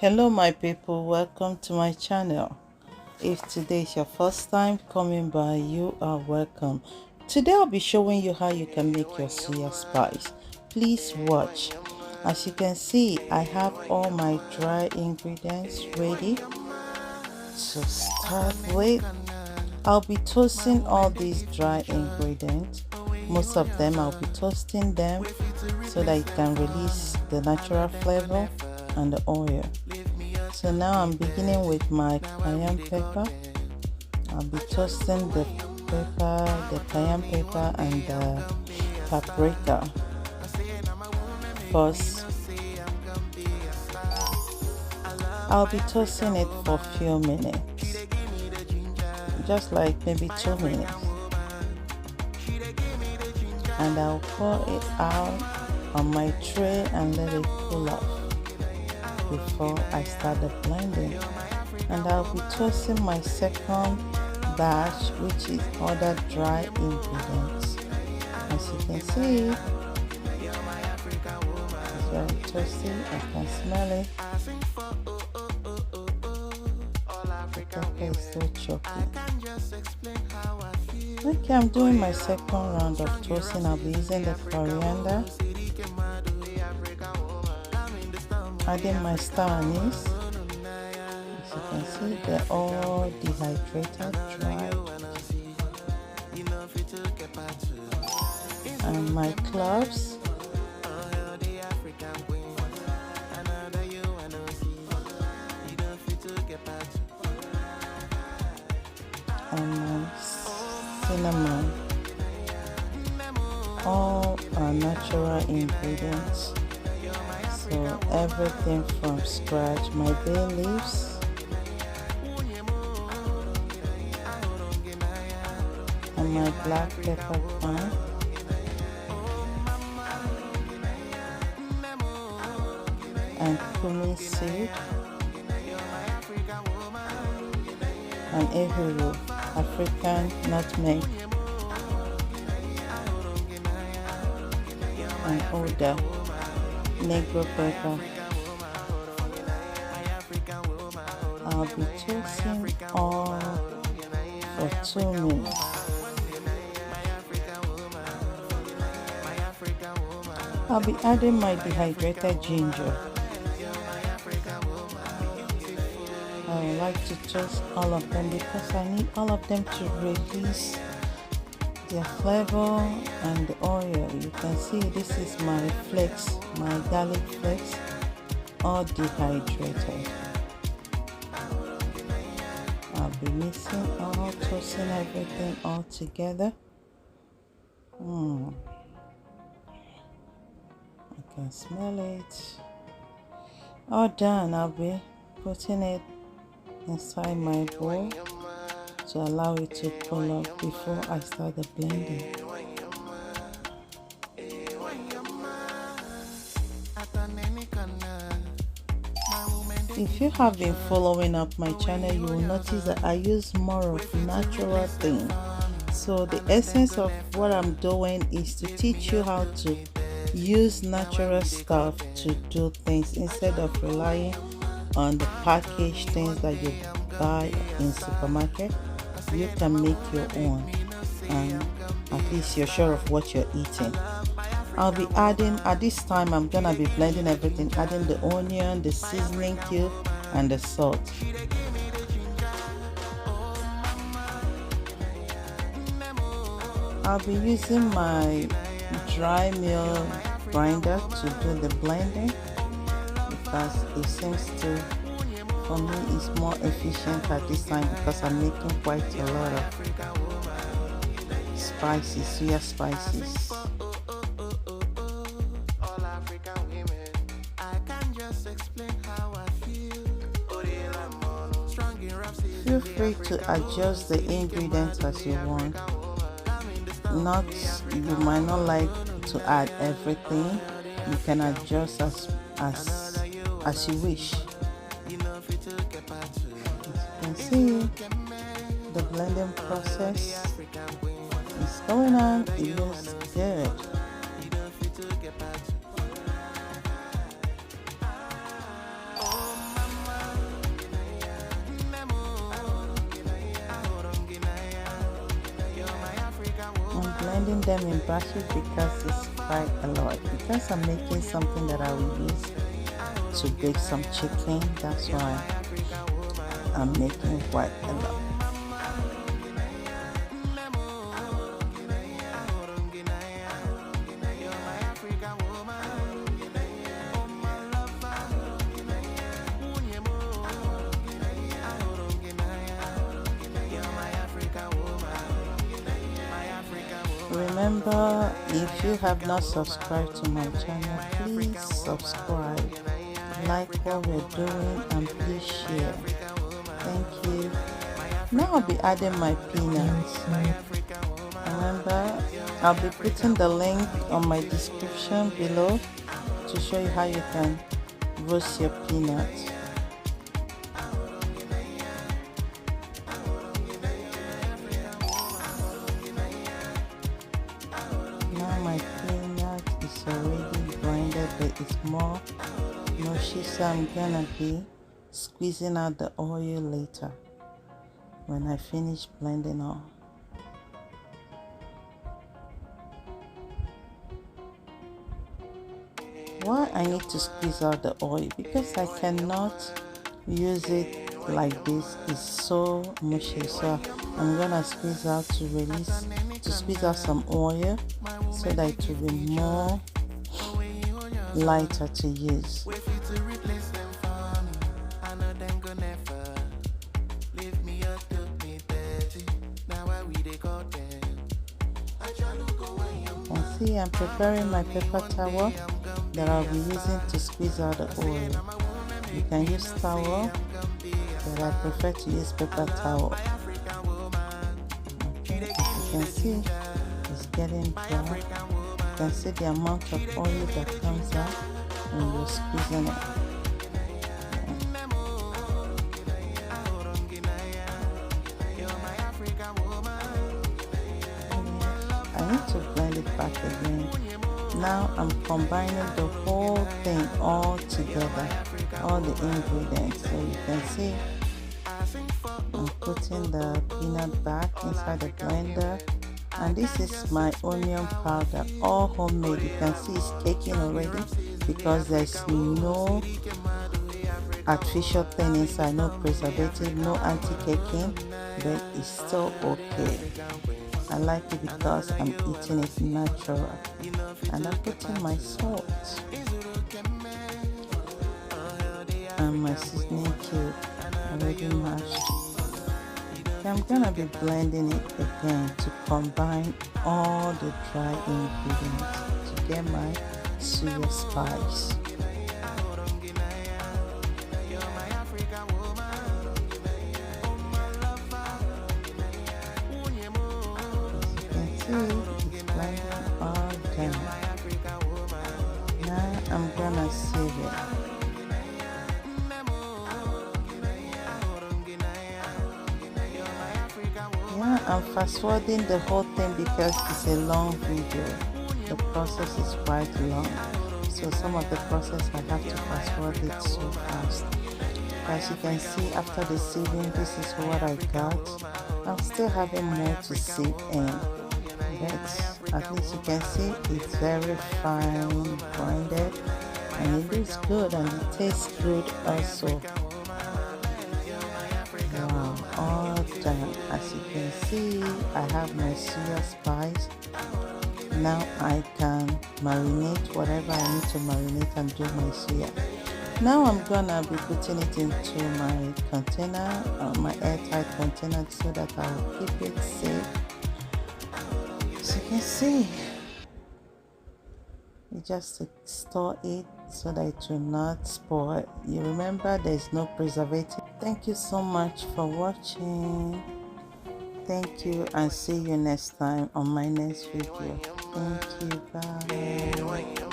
Hello my people, welcome to my channel. If today is your first time coming by, you are welcome. Today I'll be showing you how you can make your suya spice. Please watch. As you can see, I have all my dry ingredients ready to start with. I'll be toasting all these dry ingredients. Most of them I'll be toasting them so that it can release the natural flavor and the oil. So now I'm beginning with my cayenne pepper. I'll be toasting the pepper, the cayenne pepper and the paprika. First, I'll be toasting it for a few minutes, just like maybe 2 minutes. And I'll pour it out on my tray and let it cool off before I start the blending. And I'll be toasting my second batch, which is other dry ingredients. As you can see, it's very toasty. I can smell it. The pepper is still choppy. Okay, I'm doing my second round of toasting. I'll be using the coriander, adding my star anise. As you can see, they're all dehydrated, dried, and my cloves, and my cinnamon. All are natural ingredients, so everything from scratch. My bay leaves, and my black pepper plant, and Cumin seed, and Ehuru, African nutmeg, and Oda, Negro pepper. I'll be toasting all for 2 minutes. I'll be adding my dehydrated ginger. I would like to toast all of them because I need all of them to release their flavor and the oil. You can see this is my flakes, my garlic flakes, all dehydrated. I'll be mixing all, toasting everything all together. I can smell it. All done. I'll be putting it inside my bowl to allow it to cool off before I start the blending. If you have been following up my channel, you will notice that I use more of natural things. So the essence of what I'm doing is to teach you how to use natural stuff to do things instead of relying on the packaged things that you buy in supermarket. You can make your own, and at least you're sure of what you're eating. I'll be adding, at this time I'm gonna be blending everything, adding the onion, the seasoning cube, and the salt. I'll be using my dry mill grinder to do the blending because it seems to, for me, it's more efficient at this time because I'm making quite a lot of spices, suya spices. Feel free to adjust the ingredients as you want. You might not like to add everything. You can adjust as you wish. As you can see, the blending process is going on. It looks good. blending them in batches because it's quite a lot. Because I'm making something that I will use to bake some chicken, that's why I'm making quite a lot. Remember, if you have not subscribed to my channel, please subscribe, like what we're doing, and please share. Thank you. Now I'll be adding my peanuts. Remember, I'll be putting the link on my description below to show you how you can roast your peanuts. My peanut is already blended, but it's more mushy, so I'm gonna be squeezing out the oil later when I finish blending all. Why I need to squeeze out the oil? Because I cannot use it like this. It's so mushy, so I'm gonna squeeze out to squeeze out some oil so that it will be more lighter to use. And see, I'm preparing my paper towel that I'll be using to squeeze out the oil. You can use towel, but I prefer to use paper towel. Okay, as you can see, it's getting dry. You can see the amount of oil that comes out when you're squeezing it. I need to blend it back again. Now I'm combining the whole thing all together, all the ingredients. So you can see I'm putting the peanut back inside the blender, and this is my onion powder, all homemade. You can see it's caking already because there's no artificial thing inside, no preservative, no anti-caking, but it's still okay. I like it because I'm eating it natural. And I'm putting my salt and my seasoning cube already mashed. I'm gonna be blending it again to combine all the dry ingredients to get my Suya Spice. It's blending all down. Now I'm gonna sieve it. Yeah, I'm fast forwarding the whole thing because it's a long video. The process is quite long, so some of the process I have to fast forward it so fast. As you can see, after the sieving, this is what I got. I'm still having more to sieve in. But at least you can see it's very fine grinded, and it looks good and it tastes good also. Wow, all done. As you can see, I have my Suya Spice. Now I can marinate whatever I need to marinate and do my suya. Now I'm gonna be putting it into my container, my airtight container, so that I will keep it safe. So you can see, you just store it so that it will not spoil. You remember there's no preservative. Thank you so much for watching. Thank you, and see you next time on my next video. Thank you. Bye.